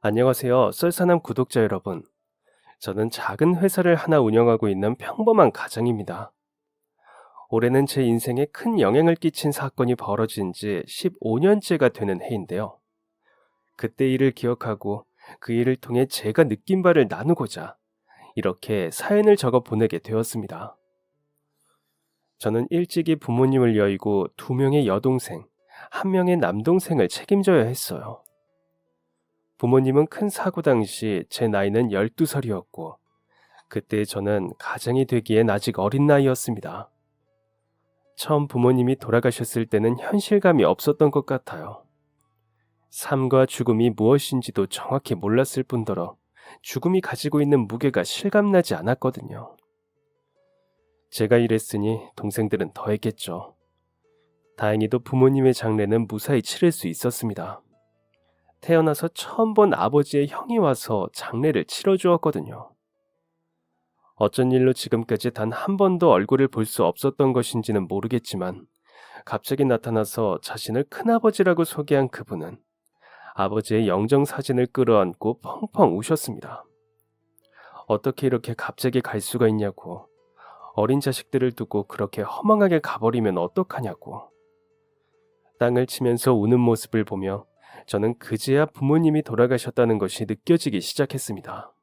안녕하세요. 썰사남 구독자 여러분. 저는 작은 회사를 하나 운영하고 있는 평범한 가장입니다. 올해는 제 인생에 큰 영향을 끼친 사건이 벌어진 지 15년째가 되는 해인데요. 그때 일을 기억하고 그 일을 통해 제가 느낀 바를 나누고자 이렇게 사연을 적어 보내게 되었습니다. 저는 일찍이 부모님을 여의고 두 명의 여동생, 한 명의 남동생을 책임져야 했어요. 부모님은 큰 사고 당시 제 나이는 12살이었고, 그때 저는 가장이 되기엔 아직 어린 나이였습니다. 처음 부모님이 돌아가셨을 때는 현실감이 없었던 것 같아요. 삶과 죽음이 무엇인지도 정확히 몰랐을 뿐더러 죽음이 가지고 있는 무게가 실감나지 않았거든요. 제가 이랬으니 동생들은 더 했겠죠. 다행히도 부모님의 장례는 무사히 치를 수 있었습니다. 태어나서 처음 본 아버지의 형이 와서 장례를 치러주었거든요. 어쩐 일로 지금까지 단 한 번도 얼굴을 볼 수 없었던 것인지는 모르겠지만 갑자기 나타나서 자신을 큰아버지라고 소개한 그분은 아버지의 영정 사진을 끌어안고 펑펑 우셨습니다. 어떻게 이렇게 갑자기 갈 수가 있냐고, 어린 자식들을 두고 그렇게 허망하게 가버리면 어떡하냐고. 땅을 치면서 우는 모습을 보며 저는 그제야 부모님이 돌아가셨다는 것이 느껴지기 시작했습니다.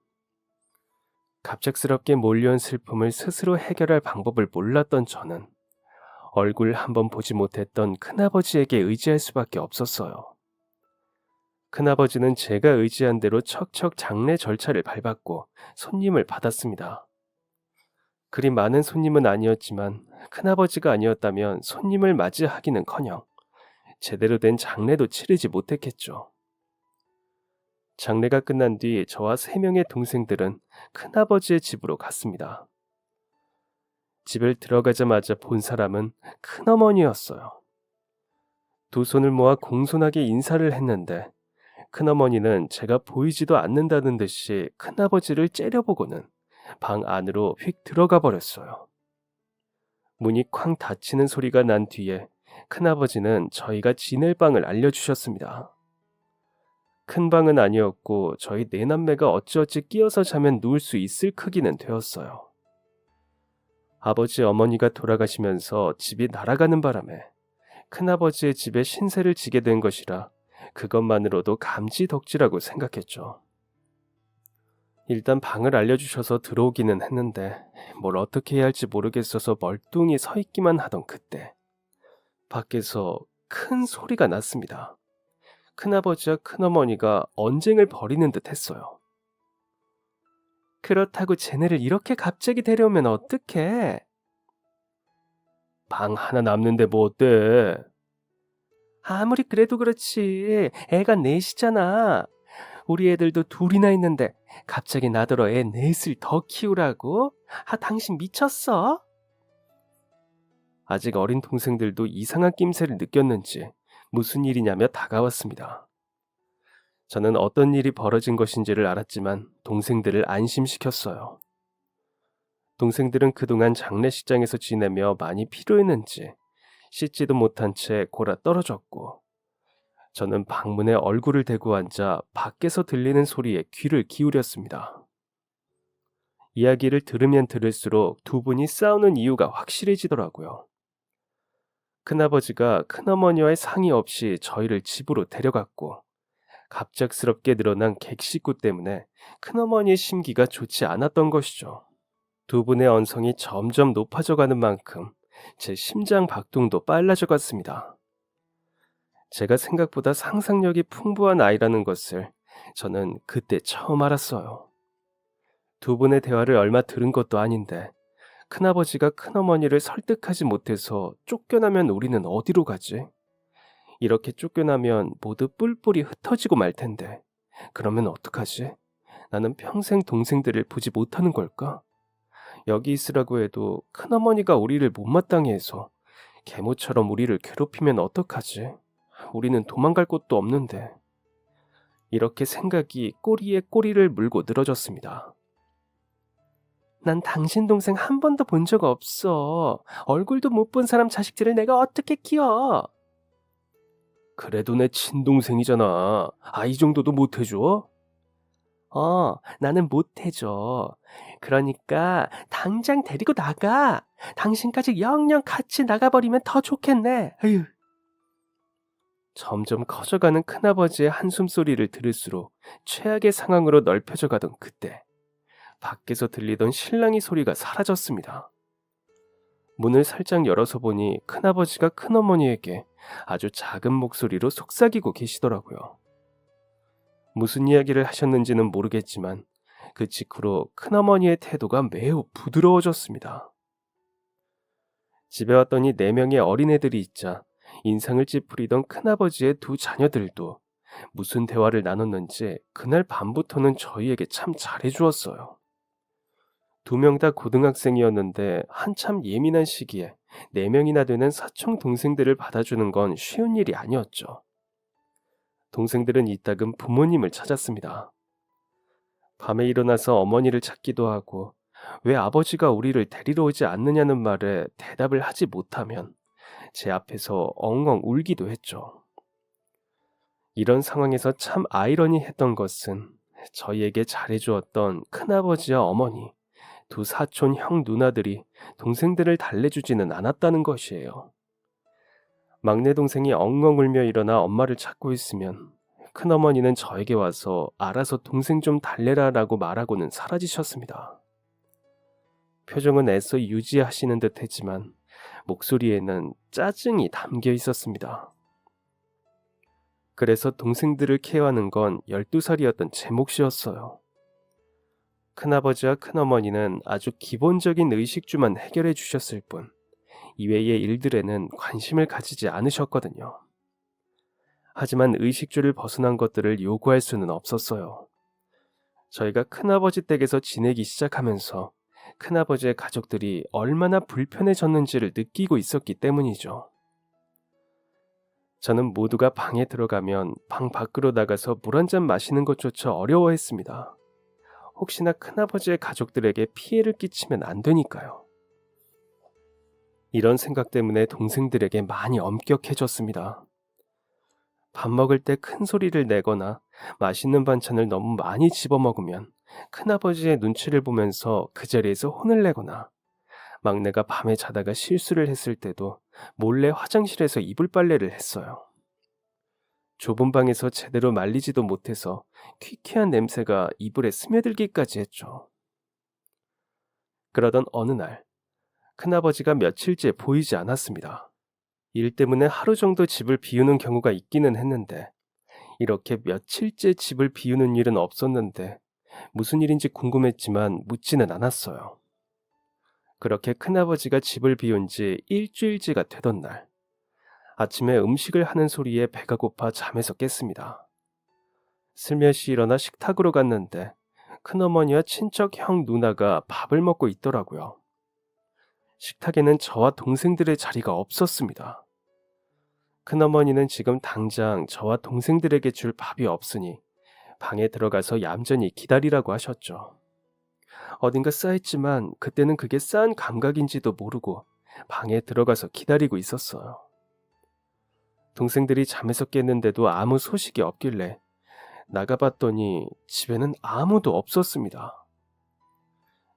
갑작스럽게 몰려온 슬픔을 스스로 해결할 방법을 몰랐던 저는 얼굴 한번 보지 못했던 큰아버지에게 의지할 수밖에 없었어요. 큰아버지는 제가 의지한 대로 척척 장례 절차를 밟았고 손님을 받았습니다. 그리 많은 손님은 아니었지만 큰아버지가 아니었다면 손님을 맞이하기는커녕 제대로 된 장례도 치르지 못했겠죠. 장례가 끝난 뒤 저와 세 명의 동생들은 큰아버지의 집으로 갔습니다. 집을 들어가자마자 본 사람은 큰어머니였어요. 두 손을 모아 공손하게 인사를 했는데 큰어머니는 제가 보이지도 않는다는 듯이 큰아버지를 째려보고는 방 안으로 휙 들어가 버렸어요. 문이 쾅 닫히는 소리가 난 뒤에 큰아버지는 저희가 지낼 방을 알려주셨습니다. 큰 방은 아니었고 저희 네 남매가 어찌어찌 끼어서 자면 누울 수 있을 크기는 되었어요. 아버지 어머니가 돌아가시면서 집이 날아가는 바람에 큰아버지의 집에 신세를 지게 된 것이라 그것만으로도 감지덕지라고 생각했죠. 일단 방을 알려주셔서 들어오기는 했는데 뭘 어떻게 해야 할지 모르겠어서 멀뚱히 서 있기만 하던 그때 밖에서 큰 소리가 났습니다. 큰아버지와 큰어머니가 언쟁을 벌이는 듯 했어요. 그렇다고 쟤네를 이렇게 갑자기 데려오면 어떡해? 방 하나 남는데 뭐 어때? 아무리 그래도 그렇지. 애가 넷이잖아. 우리 애들도 둘이나 있는데 갑자기 나더러 애 넷을 더 키우라고? 당신 미쳤어? 아직 어린 동생들도 이상한 낌새를 느꼈는지 무슨 일이냐며 다가왔습니다. 저는 어떤 일이 벌어진 것인지를 알았지만 동생들을 안심시켰어요. 동생들은 그동안 장례식장에서 지내며 많이 피로했는지 씻지도 못한 채 골아 떨어졌고, 저는 방문에 얼굴을 대고 앉아 밖에서 들리는 소리에 귀를 기울였습니다. 이야기를 들으면 들을수록 두 분이 싸우는 이유가 확실해지더라고요. 큰아버지가 큰어머니와의 상의 없이 저희를 집으로 데려갔고, 갑작스럽게 늘어난 객식구 때문에 큰어머니의 심기가 좋지 않았던 것이죠. 두 분의 언성이 점점 높아져가는 만큼 제 심장 박동도 빨라져 갔습니다. 제가 생각보다 상상력이 풍부한 아이라는 것을 저는 그때 처음 알았어요. 두 분의 대화를 얼마 들은 것도 아닌데 큰아버지가 큰어머니를 설득하지 못해서 쫓겨나면 우리는 어디로 가지? 이렇게 쫓겨나면 모두 뿔뿔이 흩어지고 말 텐데 그러면 어떡하지? 나는 평생 동생들을 보지 못하는 걸까? 여기 있으라고 해도 큰어머니가 우리를 못마땅해 해서 계모처럼 우리를 괴롭히면 어떡하지? 우리는 도망갈 곳도 없는데. 이렇게 생각이 꼬리에 꼬리를 물고 늘어졌습니다. 난 당신 동생 한 번도 본 적 없어. 얼굴도 못 본 사람 자식들을 내가 어떻게 키워? 그래도 내 친동생이잖아. 이 정도도 못 해줘? 나는 못해줘. 그러니까 당장 데리고 나가. 당신까지 영영 같이 나가버리면 더 좋겠네. 에휴. 점점 커져가는 큰아버지의 한숨 소리를 들을수록 최악의 상황으로 넓혀져 가던 그때, 밖에서 들리던 실랑이 소리가 사라졌습니다. 문을 살짝 열어서 보니 큰아버지가 큰어머니에게 아주 작은 목소리로 속삭이고 계시더라고요. 무슨 이야기를 하셨는지는 모르겠지만 그 직후로 큰어머니의 태도가 매우 부드러워졌습니다. 집에 왔더니 4명의 어린애들이 있자 인상을 찌푸리던 큰아버지의 2 자녀들도 무슨 대화를 나눴는지 그날 밤부터는 저희에게 참 잘해주었어요. 2명 다 고등학생이었는데 한참 예민한 시기에 4명이나 되는 사촌 동생들을 받아주는 건 쉬운 일이 아니었죠. 동생들은 이따금 부모님을 찾았습니다. 밤에 일어나서 어머니를 찾기도 하고 왜 아버지가 우리를 데리러 오지 않느냐는 말에 대답을 하지 못하면 제 앞에서 엉엉 울기도 했죠. 이런 상황에서 참 아이러니했던 것은 저희에게 잘해주었던 큰아버지와 어머니, 2 사촌 형 누나들이 동생들을 달래주지는 않았다는 것이에요. 막내 동생이 엉엉 울며 일어나 엄마를 찾고 있으면 큰어머니는 저에게 와서 알아서 동생 좀 달래라라고 말하고는 사라지셨습니다. 표정은 애써 유지하시는 듯 했지만 목소리에는 짜증이 담겨 있었습니다. 그래서 동생들을 케어하는 건 12살이었던 제 몫이었어요. 큰아버지와 큰어머니는 아주 기본적인 의식주만 해결해 주셨을 뿐 이외의 일들에는 관심을 가지지 않으셨거든요. 하지만 의식주를 벗어난 것들을 요구할 수는 없었어요. 저희가 큰아버지 댁에서 지내기 시작하면서 큰아버지의 가족들이 얼마나 불편해졌는지를 느끼고 있었기 때문이죠. 저는 모두가 방에 들어가면 방 밖으로 나가서 물 한 잔 마시는 것조차 어려워했습니다. 혹시나 큰아버지의 가족들에게 피해를 끼치면 안 되니까요. 이런 생각 때문에 동생들에게 많이 엄격해졌습니다. 밥 먹을 때 큰 소리를 내거나 맛있는 반찬을 너무 많이 집어먹으면 큰아버지의 눈치를 보면서 그 자리에서 혼을 내거나 막내가 밤에 자다가 실수를 했을 때도 몰래 화장실에서 이불 빨래를 했어요. 좁은 방에서 제대로 말리지도 못해서 퀴퀴한 냄새가 이불에 스며들기까지 했죠. 그러던 어느 날 큰아버지가 며칠째 보이지 않았습니다. 일 때문에 하루 정도 집을 비우는 경우가 있기는 했는데 이렇게 며칠째 집을 비우는 일은 없었는데 무슨 일인지 궁금했지만 묻지는 않았어요. 그렇게 큰아버지가 집을 비운 지 일주일째가 되던 날, 아침에 음식을 하는 소리에 배가 고파 잠에서 깼습니다. 슬며시 일어나 식탁으로 갔는데 큰어머니와 친척 형 누나가 밥을 먹고 있더라고요. 식탁에는 저와 동생들의 자리가 없었습니다. 큰어머니는 지금 당장 저와 동생들에게 줄 밥이 없으니 방에 들어가서 얌전히 기다리라고 하셨죠. 어딘가 쌓였지만 그때는 그게 쌓은 감각인지도 모르고 방에 들어가서 기다리고 있었어요. 동생들이 잠에서 깼는데도 아무 소식이 없길래 나가봤더니 집에는 아무도 없었습니다.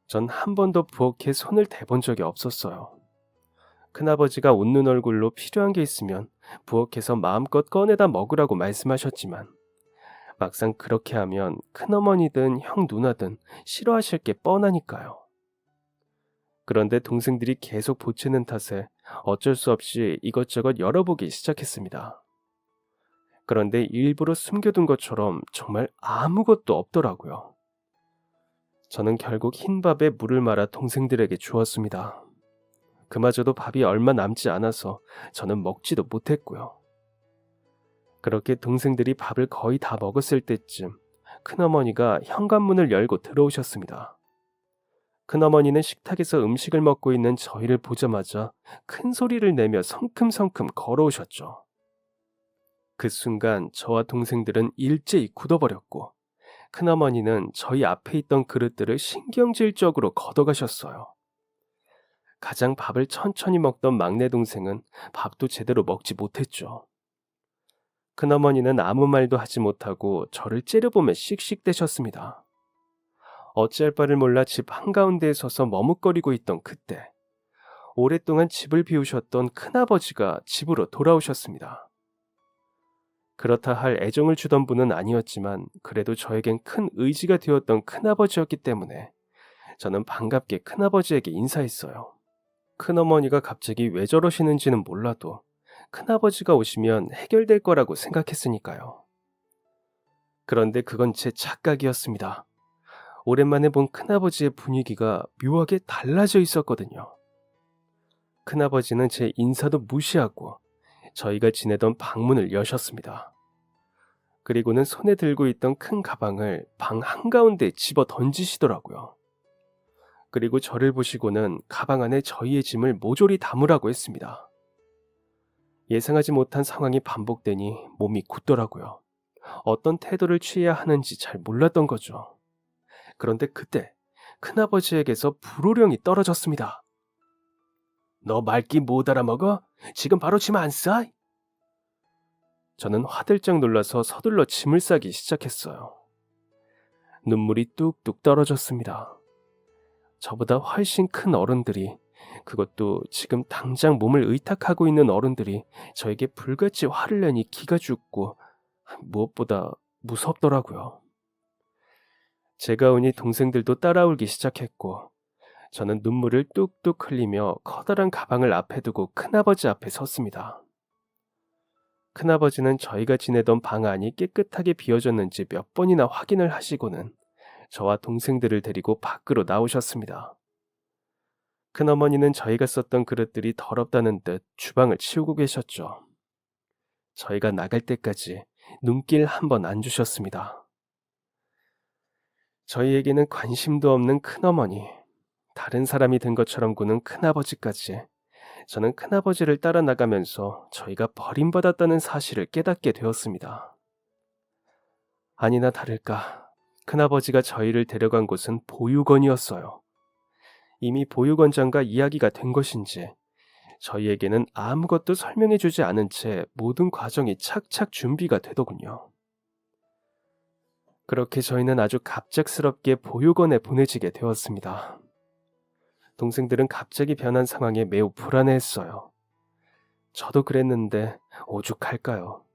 전 한 번도 부엌에 손을 대본 적이 없었어요. 큰아버지가 웃는 얼굴로 필요한 게 있으면 부엌에서 마음껏 꺼내다 먹으라고 말씀하셨지만 막상 그렇게 하면 큰어머니든 형 누나든 싫어하실 게 뻔하니까요. 그런데 동생들이 계속 보채는 탓에 어쩔 수 없이 이것저것 열어보기 시작했습니다. 그런데 일부러 숨겨둔 것처럼 정말 아무것도 없더라고요. 저는 결국 흰밥에 물을 말아 동생들에게 주었습니다. 그마저도 밥이 얼마 남지 않아서 저는 먹지도 못했고요. 그렇게 동생들이 밥을 거의 다 먹었을 때쯤 큰어머니가 현관문을 열고 들어오셨습니다. 큰어머니는 식탁에서 음식을 먹고 있는 저희를 보자마자 큰 소리를 내며 성큼성큼 걸어오셨죠. 그 순간 저와 동생들은 일제히 굳어버렸고 큰어머니는 저희 앞에 있던 그릇들을 신경질적으로 걷어가셨어요. 가장 밥을 천천히 먹던 막내 동생은 밥도 제대로 먹지 못했죠. 큰어머니는 아무 말도 하지 못하고 저를 째려보며 씩씩대셨습니다. 어찌할 바를 몰라 집 한가운데에 서서 머뭇거리고 있던 그때, 오랫동안 집을 비우셨던 큰아버지가 집으로 돌아오셨습니다. 그렇다 할 애정을 주던 분은 아니었지만 그래도 저에겐 큰 의지가 되었던 큰아버지였기 때문에 저는 반갑게 큰아버지에게 인사했어요. 큰어머니가 갑자기 왜 저러시는지는 몰라도 큰아버지가 오시면 해결될 거라고 생각했으니까요. 그런데 그건 제 착각이었습니다. 오랜만에 본 큰아버지의 분위기가 묘하게 달라져 있었거든요. 큰아버지는 제 인사도 무시하고 저희가 지내던 방문을 여셨습니다. 그리고는 손에 들고 있던 큰 가방을 방 한가운데 집어 던지시더라고요. 그리고 저를 보시고는 가방 안에 저희의 짐을 모조리 담으라고 했습니다. 예상하지 못한 상황이 반복되니 몸이 굳더라고요. 어떤 태도를 취해야 하는지 잘 몰랐던 거죠. 그런데 그때 큰아버지에게서 불호령이 떨어졌습니다. 너 말귀 못 알아먹어? 지금 바로 짐 안 싸? 저는 화들짝 놀라서 서둘러 짐을 싸기 시작했어요. 눈물이 뚝뚝 떨어졌습니다. 저보다 훨씬 큰 어른들이, 그것도 지금 당장 몸을 의탁하고 있는 어른들이 저에게 불같이 화를 내니 기가 죽고 무엇보다 무섭더라고요. 제가 오니 동생들도 따라오기 시작했고 저는 눈물을 뚝뚝 흘리며 커다란 가방을 앞에 두고 큰아버지 앞에 섰습니다. 큰아버지는 저희가 지내던 방 안이 깨끗하게 비워졌는지 몇 번이나 확인을 하시고는 저와 동생들을 데리고 밖으로 나오셨습니다. 큰어머니는 저희가 썼던 그릇들이 더럽다는 듯 주방을 치우고 계셨죠. 저희가 나갈 때까지 눈길 한 번 안 주셨습니다. 저희에게는 관심도 없는 큰어머니, 다른 사람이 된 것처럼 구는 큰아버지까지, 저는 큰아버지를 따라 나가면서 저희가 버림받았다는 사실을 깨닫게 되었습니다. 아니나 다를까 큰아버지가 저희를 데려간 곳은 보육원이었어요. 이미 보육원장과 이야기가 된 것인지 저희에게는 아무것도 설명해주지 않은 채 모든 과정이 착착 준비가 되더군요. 그렇게 저희는 아주 갑작스럽게 보육원에 보내지게 되었습니다. 동생들은 갑자기 변한 상황에 매우 불안해했어요. 저도 그랬는데 오죽할까요?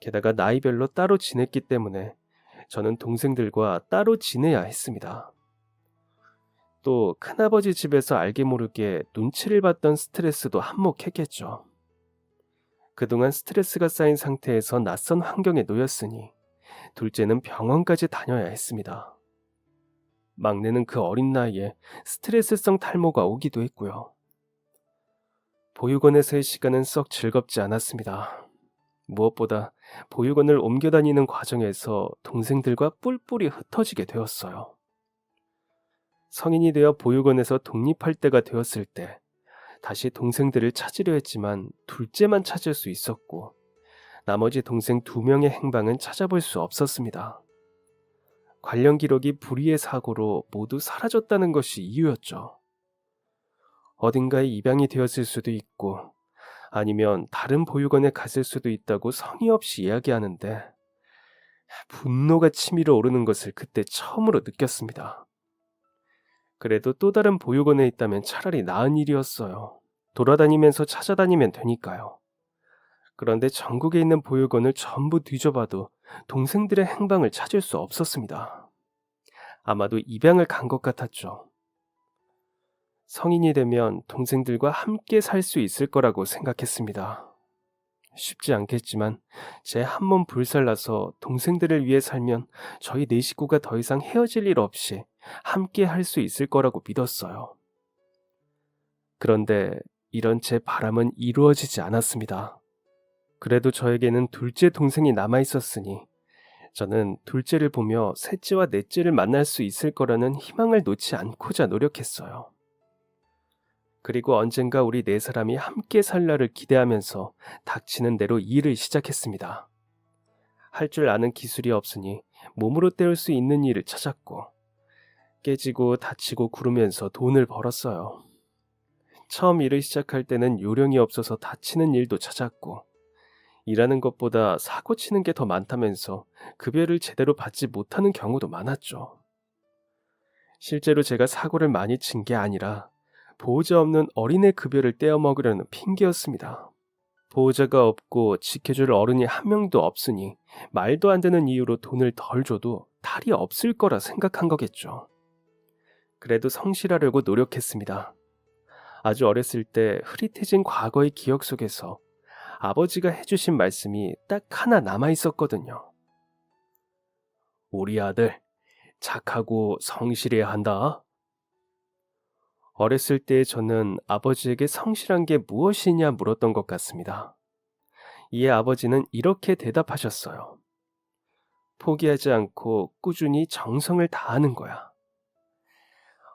게다가 나이별로 따로 지냈기 때문에 저는 동생들과 따로 지내야 했습니다. 또 큰아버지 집에서 알게 모르게 눈치를 봤던 스트레스도 한몫했겠죠. 그동안 스트레스가 쌓인 상태에서 낯선 환경에 놓였으니 둘째는 병원까지 다녀야 했습니다. 막내는 그 어린 나이에 스트레스성 탈모가 오기도 했고요. 보육원에서의 시간은 썩 즐겁지 않았습니다. 무엇보다 보육원을 옮겨 다니는 과정에서 동생들과 뿔뿔이 흩어지게 되었어요. 성인이 되어 보육원에서 독립할 때가 되었을 때 다시 동생들을 찾으려 했지만 둘째만 찾을 수 있었고 나머지 동생 2명의 행방은 찾아볼 수 없었습니다. 관련 기록이 불의의 사고로 모두 사라졌다는 것이 이유였죠. 어딘가에 입양이 되었을 수도 있고 아니면 다른 보육원에 갔을 수도 있다고 성의 없이 이야기하는데 분노가 치밀어 오르는 것을 그때 처음으로 느꼈습니다. 그래도 또 다른 보육원에 있다면 차라리 나은 일이었어요. 돌아다니면서 찾아다니면 되니까요. 그런데 전국에 있는 보육원을 전부 뒤져봐도 동생들의 행방을 찾을 수 없었습니다. 아마도 입양을 간 것 같았죠. 성인이 되면 동생들과 함께 살 수 있을 거라고 생각했습니다. 쉽지 않겠지만 제 한 몸 불살라서 동생들을 위해 살면 저희 네 식구가 더 이상 헤어질 일 없이 함께 할 수 있을 거라고 믿었어요. 그런데 이런 제 바람은 이루어지지 않았습니다. 그래도 저에게는 둘째 동생이 남아 있었으니 저는 둘째를 보며 셋째와 넷째를 만날 수 있을 거라는 희망을 놓지 않고자 노력했어요. 그리고 언젠가 우리 네 사람이 함께 살 날을 기대하면서 닥치는 대로 일을 시작했습니다. 할 줄 아는 기술이 없으니 몸으로 때울 수 있는 일을 찾았고 깨지고 다치고 구르면서 돈을 벌었어요. 처음 일을 시작할 때는 요령이 없어서 다치는 일도 찾았고 일하는 것보다 사고 치는 게 더 많다면서 급여를 제대로 받지 못하는 경우도 많았죠. 실제로 제가 사고를 많이 친 게 아니라 보호자 없는 어린애 급여를 떼어 먹으려는 핑계였습니다. 보호자가 없고 지켜줄 어른이 한 명도 없으니 말도 안 되는 이유로 돈을 덜 줘도 탈이 없을 거라 생각한 거겠죠. 그래도 성실하려고 노력했습니다. 아주 어렸을 때 흐릿해진 과거의 기억 속에서 아버지가 해주신 말씀이 딱 하나 남아 있었거든요. 우리 아들, 착하고 성실해야 한다. 어렸을 때 저는 아버지에게 성실한 게 무엇이냐 물었던 것 같습니다. 이에 아버지는 이렇게 대답하셨어요. 포기하지 않고 꾸준히 정성을 다하는 거야.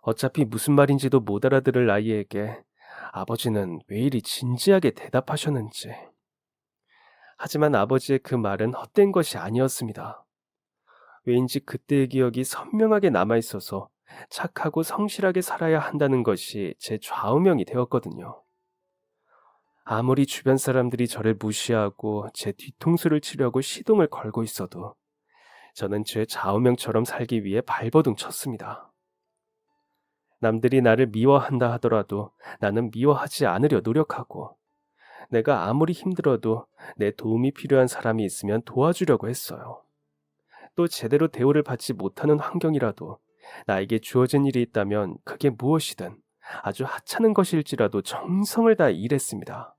어차피 무슨 말인지도 못 알아들을 아이에게 아버지는 왜 이리 진지하게 대답하셨는지. 하지만 아버지의 그 말은 헛된 것이 아니었습니다. 왜인지 그때의 기억이 선명하게 남아있어서 착하고 성실하게 살아야 한다는 것이 제 좌우명이 되었거든요. 아무리 주변 사람들이 저를 무시하고 제 뒤통수를 치려고 시동을 걸고 있어도 저는 제 좌우명처럼 살기 위해 발버둥 쳤습니다. 남들이 나를 미워한다 하더라도 나는 미워하지 않으려 노력하고 내가 아무리 힘들어도 내 도움이 필요한 사람이 있으면 도와주려고 했어요. 또 제대로 대우를 받지 못하는 환경이라도 나에게 주어진 일이 있다면 그게 무엇이든 아주 하찮은 것일지라도 정성을 다해 일했습니다.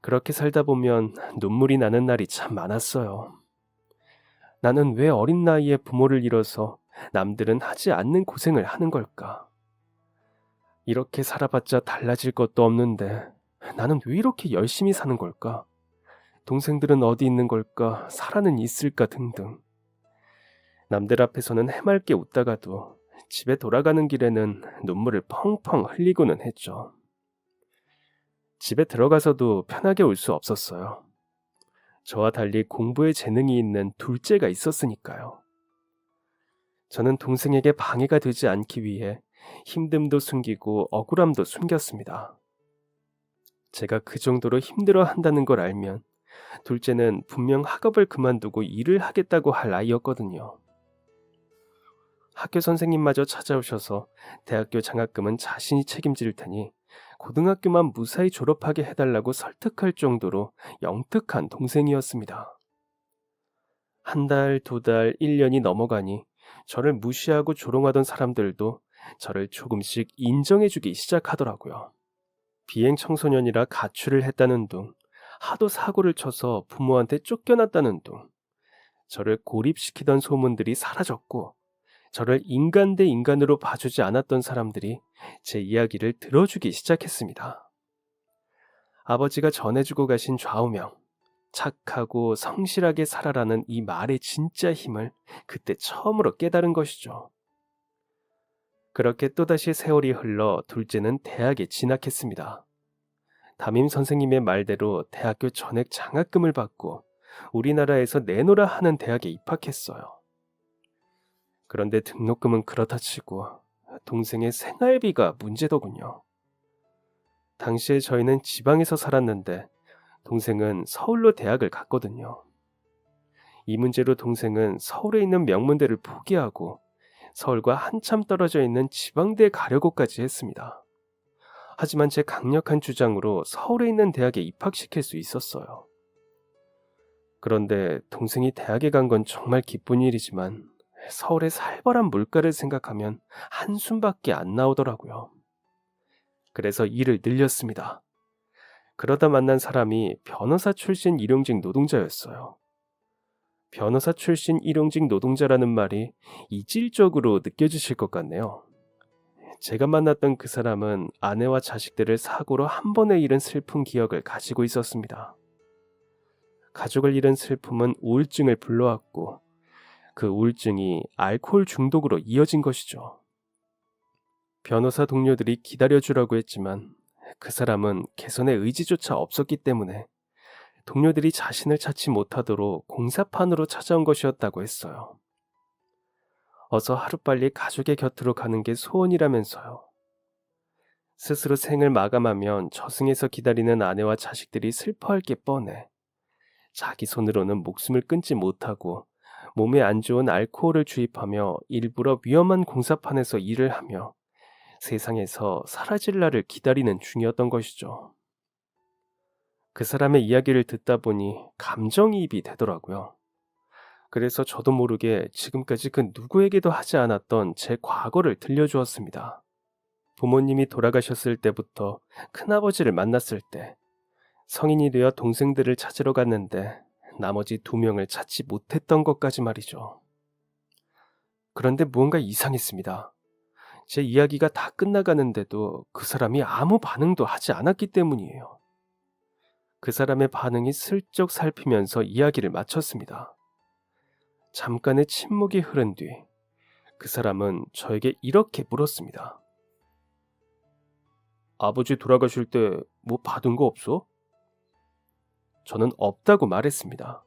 그렇게 살다 보면 눈물이 나는 날이 참 많았어요. 나는 왜 어린 나이에 부모를 잃어서 남들은 하지 않는 고생을 하는 걸까? 이렇게 살아봤자 달라질 것도 없는데 나는 왜 이렇게 열심히 사는 걸까? 동생들은 어디 있는 걸까? 살아는 있을까? 등등. 남들 앞에서는 해맑게 웃다가도 집에 돌아가는 길에는 눈물을 펑펑 흘리고는 했죠. 집에 들어가서도 편하게 올 수 없었어요. 저와 달리 공부에 재능이 있는 둘째가 있었으니까요. 저는 동생에게 방해가 되지 않기 위해 힘듦도 숨기고 억울함도 숨겼습니다. 제가 그 정도로 힘들어 한다는 걸 알면 둘째는 분명 학업을 그만두고 일을 하겠다고 할 나이였거든요. 학교 선생님마저 찾아오셔서 대학교 장학금은 자신이 책임질 테니 고등학교만 무사히 졸업하게 해달라고 설득할 정도로 영특한 동생이었습니다. 한 달, 두 달, 1년이 넘어가니 저를 무시하고 조롱하던 사람들도 저를 조금씩 인정해주기 시작하더라고요. 비행 청소년이라 가출을 했다는 둥, 하도 사고를 쳐서 부모한테 쫓겨났다는 둥, 저를 고립시키던 소문들이 사라졌고 저를 인간 대 인간으로 봐주지 않았던 사람들이 제 이야기를 들어주기 시작했습니다. 아버지가 전해주고 가신 좌우명, 착하고 성실하게 살아라는 이 말의 진짜 힘을 그때 처음으로 깨달은 것이죠. 그렇게 또다시 세월이 흘러 둘째는 대학에 진학했습니다. 담임 선생님의 말대로 대학교 전액 장학금을 받고 우리나라에서 내노라 하는 대학에 입학했어요. 그런데 등록금은 그렇다 치고 동생의 생활비가 문제더군요. 당시에 저희는 지방에서 살았는데 동생은 서울로 대학을 갔거든요. 이 문제로 동생은 서울에 있는 명문대를 포기하고 서울과 한참 떨어져 있는 지방대에 가려고까지 했습니다. 하지만 제 강력한 주장으로 서울에 있는 대학에 입학시킬 수 있었어요. 그런데 동생이 대학에 간 건 정말 기쁜 일이지만 서울의 살벌한 물가를 생각하면 한숨밖에 안 나오더라고요. 그래서 일을 늘렸습니다. 그러다 만난 사람이 변호사 출신 일용직 노동자였어요. 변호사 출신 일용직 노동자라는 말이 이질적으로 느껴지실 것 같네요. 제가 만났던 그 사람은 아내와 자식들을 사고로 한 번에 잃은 슬픈 기억을 가지고 있었습니다. 가족을 잃은 슬픔은 우울증을 불러왔고 그 우울증이 알코올 중독으로 이어진 것이죠. 변호사 동료들이 기다려주라고 했지만 그 사람은 개선의 의지조차 없었기 때문에 동료들이 자신을 찾지 못하도록 공사판으로 찾아온 것이었다고 했어요. 어서 하루빨리 가족의 곁으로 가는 게 소원이라면서요. 스스로 생을 마감하면 저승에서 기다리는 아내와 자식들이 슬퍼할 게 뻔해 자기 손으로는 목숨을 끊지 못하고 몸에 안 좋은 알코올을 주입하며 일부러 위험한 공사판에서 일을 하며 세상에서 사라질 날을 기다리는 중이었던 것이죠. 그 사람의 이야기를 듣다 보니 감정이입이 되더라고요. 그래서 저도 모르게 지금까지 그 누구에게도 하지 않았던 제 과거를 들려주었습니다. 부모님이 돌아가셨을 때부터 큰아버지를 만났을 때, 성인이 되어 동생들을 찾으러 갔는데 나머지 두 명을 찾지 못했던 것까지 말이죠. 그런데 무언가 이상했습니다. 제 이야기가 다 끝나가는데도 그 사람이 아무 반응도 하지 않았기 때문이에요. 그 사람의 반응이 슬쩍 살피면서 이야기를 마쳤습니다. 잠깐의 침묵이 흐른 뒤 그 사람은 저에게 이렇게 물었습니다. 아버지 돌아가실 때 뭐 받은 거 없어? 저는 없다고 말했습니다.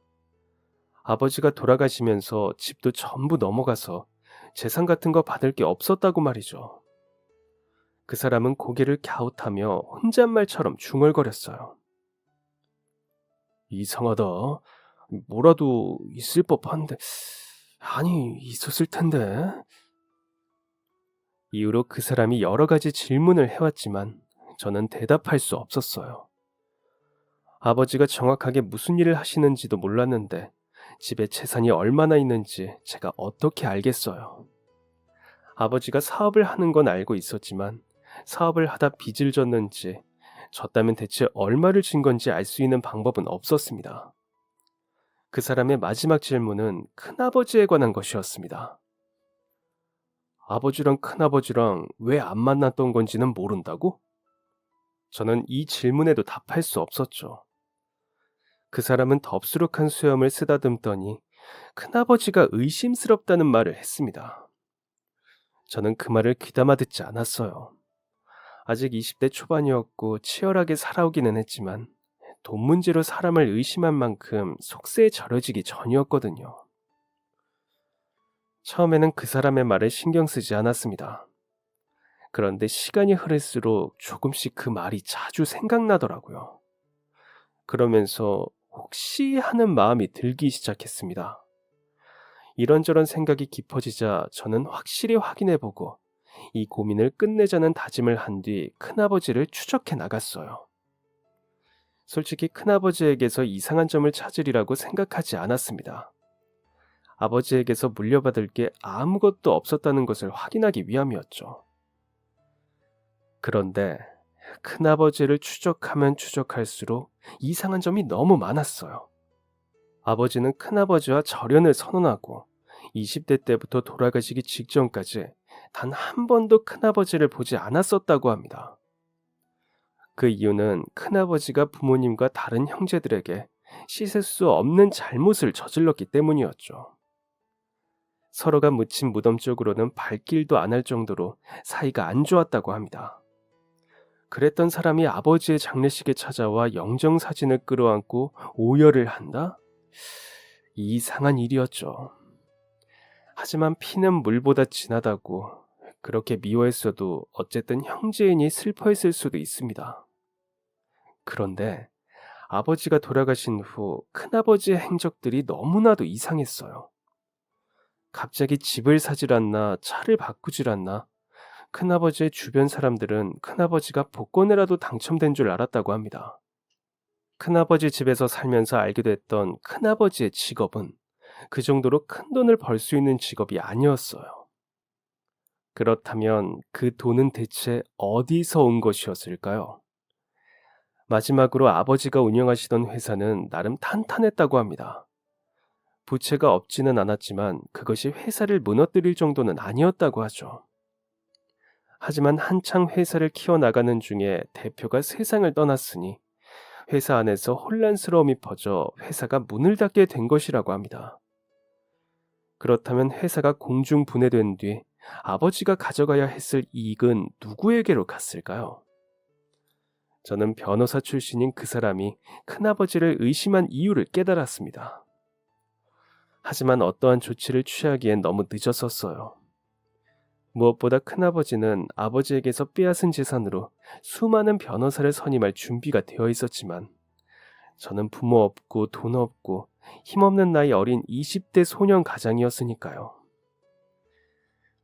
아버지가 돌아가시면서 집도 전부 넘어가서 재산 같은 거 받을 게 없었다고 말이죠. 그 사람은 고개를 갸웃하며 혼잣말처럼 중얼거렸어요. 이상하다. 뭐라도 있을 법한데, 아니, 있었을 텐데. 이후로 그 사람이 여러 가지 질문을 해왔지만 저는 대답할 수 없었어요. 아버지가 정확하게 무슨 일을 하시는지도 몰랐는데 집에 재산이 얼마나 있는지 제가 어떻게 알겠어요. 아버지가 사업을 하는 건 알고 있었지만 사업을 하다 빚을 졌는지 졌다면 대체 얼마를 진 건지 알 수 있는 방법은 없었습니다. 그 사람의 마지막 질문은 큰아버지에 관한 것이었습니다. 아버지랑 큰아버지랑 왜 안 만났던 건지는 모른다고? 저는 이 질문에도 답할 수 없었죠. 그 사람은 덥수룩한 수염을 쓰다듬더니 큰아버지가 의심스럽다는 말을 했습니다. 저는 그 말을 귀담아 듣지 않았어요. 아직 20대 초반이었고 치열하게 살아오기는 했지만 돈 문제로 사람을 의심한 만큼 속세에 절여지기 전이었거든요. 처음에는 그 사람의 말에 신경 쓰지 않았습니다. 그런데 시간이 흐를수록 조금씩 그 말이 자주 생각나더라고요. 그러면서 혹시 하는 마음이 들기 시작했습니다. 이런저런 생각이 깊어지자 저는 확실히 확인해보고 이 고민을 끝내자는 다짐을 한 뒤 큰아버지를 추적해 나갔어요. 솔직히 큰아버지에게서 이상한 점을 찾으리라고 생각하지 않았습니다. 아버지에게서 물려받을 게 아무것도 없었다는 것을 확인하기 위함이었죠. 그런데 큰아버지를 추적하면 추적할수록 이상한 점이 너무 많았어요. 아버지는 큰아버지와 절연을 선언하고 20대 때부터 돌아가시기 직전까지 단 한 번도 큰아버지를 보지 않았었다고 합니다. 그 이유는 큰아버지가 부모님과 다른 형제들에게 씻을 수 없는 잘못을 저질렀기 때문이었죠. 서로가 묻힌 무덤 쪽으로는 발길도 안 할 정도로 사이가 안 좋았다고 합니다. 그랬던 사람이 아버지의 장례식에 찾아와 영정사진을 끌어안고 오열을 한다? 이상한 일이었죠. 하지만 피는 물보다 진하다고 그렇게 미워했어도 어쨌든 형제이니 슬퍼했을 수도 있습니다. 그런데 아버지가 돌아가신 후 큰아버지의 행적들이 너무나도 이상했어요. 갑자기 집을 사질 않나 차를 바꾸질 않나 큰아버지의 주변 사람들은 큰아버지가 복권에라도 당첨된 줄 알았다고 합니다. 큰아버지 집에서 살면서 알게 됐던 큰아버지의 직업은 그 정도로 큰 돈을 벌 수 있는 직업이 아니었어요. 그렇다면 그 돈은 대체 어디서 온 것이었을까요? 마지막으로 아버지가 운영하시던 회사는 나름 탄탄했다고 합니다. 부채가 없지는 않았지만 그것이 회사를 무너뜨릴 정도는 아니었다고 하죠. 하지만 한창 회사를 키워나가는 중에 대표가 세상을 떠났으니 회사 안에서 혼란스러움이 퍼져 회사가 문을 닫게 된 것이라고 합니다. 그렇다면 회사가 공중분해된 뒤 아버지가 가져가야 했을 이익은 누구에게로 갔을까요? 저는 변호사 출신인 그 사람이 큰아버지를 의심한 이유를 깨달았습니다. 하지만 어떠한 조치를 취하기엔 너무 늦었었어요. 무엇보다 큰아버지는 아버지에게서 빼앗은 재산으로 수많은 변호사를 선임할 준비가 되어 있었지만 저는 부모 없고 돈 없고 힘없는 나이 어린 20대 소년 가장이었으니까요.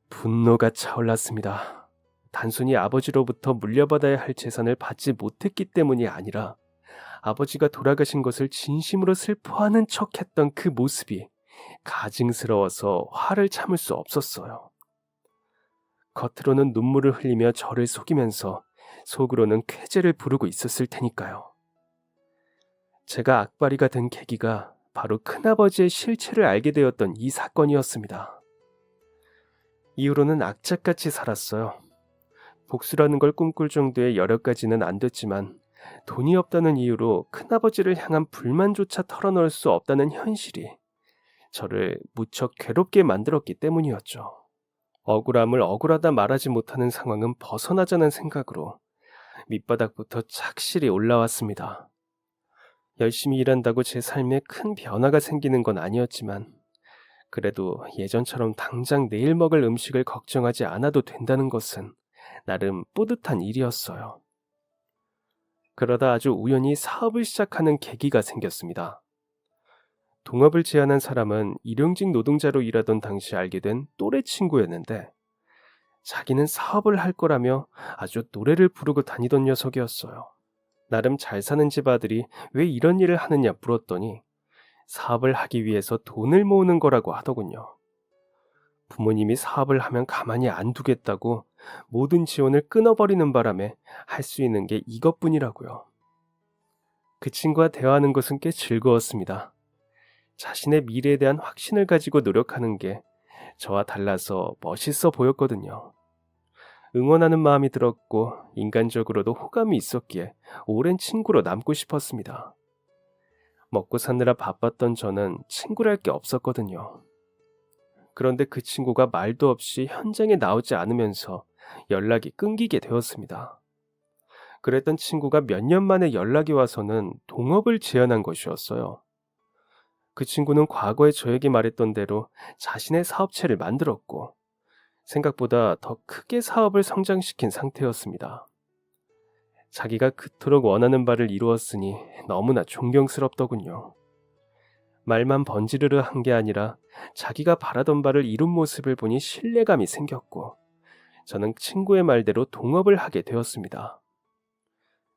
분노가 차올랐습니다. 단순히 아버지로부터 물려받아야 할 재산을 받지 못했기 때문이 아니라 아버지가 돌아가신 것을 진심으로 슬퍼하는 척했던 그 모습이 가증스러워서 화를 참을 수 없었어요. 겉으로는 눈물을 흘리며 저를 속이면서 속으로는 쾌재를 부르고 있었을 테니까요. 제가 악바리가 된 계기가 바로 큰아버지의 실체를 알게 되었던 이 사건이었습니다. 이후로는 악착같이 살았어요. 복수라는 걸 꿈꿀 정도의 여력까지는 안 됐지만 돈이 없다는 이유로 큰아버지를 향한 불만조차 털어놓을 수 없다는 현실이 저를 무척 괴롭게 만들었기 때문이었죠. 억울함을 억울하다 말하지 못하는 상황은 벗어나자는 생각으로 밑바닥부터 착실히 올라왔습니다. 열심히 일한다고 제 삶에 큰 변화가 생기는 건 아니었지만 그래도 예전처럼 당장 내일 먹을 음식을 걱정하지 않아도 된다는 것은 나름 뿌듯한 일이었어요. 그러다 아주 우연히 사업을 시작하는 계기가 생겼습니다. 동업을 제안한 사람은 일용직 노동자로 일하던 당시 알게 된 또래 친구였는데 자기는 사업을 할 거라며 아주 노래를 부르고 다니던 녀석이었어요. 나름 잘 사는 집 아들이 왜 이런 일을 하느냐 물었더니 사업을 하기 위해서 돈을 모으는 거라고 하더군요. 부모님이 사업을 하면 가만히 안 두겠다고 모든 지원을 끊어버리는 바람에 할 수 있는 게 이것뿐이라고요. 그 친구와 대화하는 것은 꽤 즐거웠습니다. 자신의 미래에 대한 확신을 가지고 노력하는 게 저와 달라서 멋있어 보였거든요. 응원하는 마음이 들었고 인간적으로도 호감이 있었기에 오랜 친구로 남고 싶었습니다. 먹고 사느라 바빴던 저는 친구랄 게 없었거든요. 그런데 그 친구가 말도 없이 현장에 나오지 않으면서 연락이 끊기게 되었습니다. 그랬던 친구가 몇 년 만에 연락이 와서는 동업을 제안한 것이었어요. 그 친구는 과거에 저에게 말했던 대로 자신의 사업체를 만들었고 생각보다 더 크게 사업을 성장시킨 상태였습니다. 자기가 그토록 원하는 바를 이루었으니 너무나 존경스럽더군요. 말만 번지르르 한 게 아니라 자기가 바라던 바를 이룬 모습을 보니 신뢰감이 생겼고 저는 친구의 말대로 동업을 하게 되었습니다.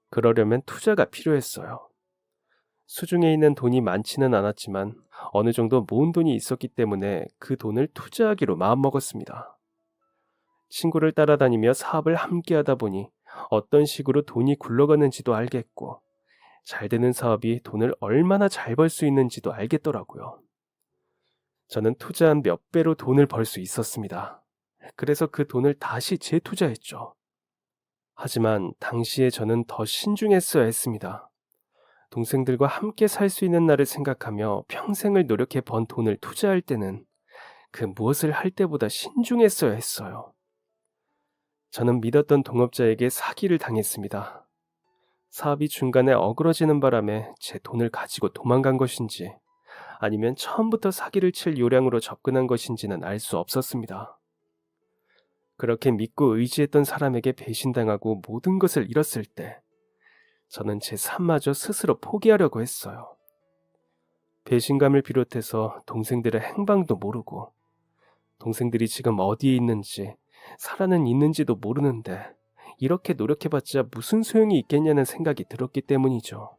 그러려면 투자가 필요했어요. 수중에 있는 돈이 많지는 않았지만 어느 정도 모은 돈이 있었기 때문에 그 돈을 투자하기로 마음먹었습니다. 친구를 따라다니며 사업을 함께 하다 보니 어떤 식으로 돈이 굴러가는지도 알겠고 잘 되는 사업이 돈을 얼마나 잘 벌 수 있는지도 알겠더라고요. 저는 투자한 몇 배로 돈을 벌 수 있었습니다. 그래서 그 돈을 다시 재투자했죠. 하지만 당시에 저는 더 신중했어야 했습니다. 동생들과 함께 살 수 있는 날을 생각하며 평생을 노력해 번 돈을 투자할 때는 그 무엇을 할 때보다 신중했어야 했어요. 저는 믿었던 동업자에게 사기를 당했습니다. 사업이 중간에 어그러지는 바람에 제 돈을 가지고 도망간 것인지 아니면 처음부터 사기를 칠 요량으로 접근한 것인지는 알 수 없었습니다. 그렇게 믿고 의지했던 사람에게 배신당하고 모든 것을 잃었을 때 저는 제 삶마저 스스로 포기하려고 했어요. 배신감을 비롯해서 동생들의 행방도 모르고 동생들이 지금 어디에 있는지 살아는 있는지도 모르는데 이렇게 노력해봤자 무슨 소용이 있겠냐는 생각이 들었기 때문이죠.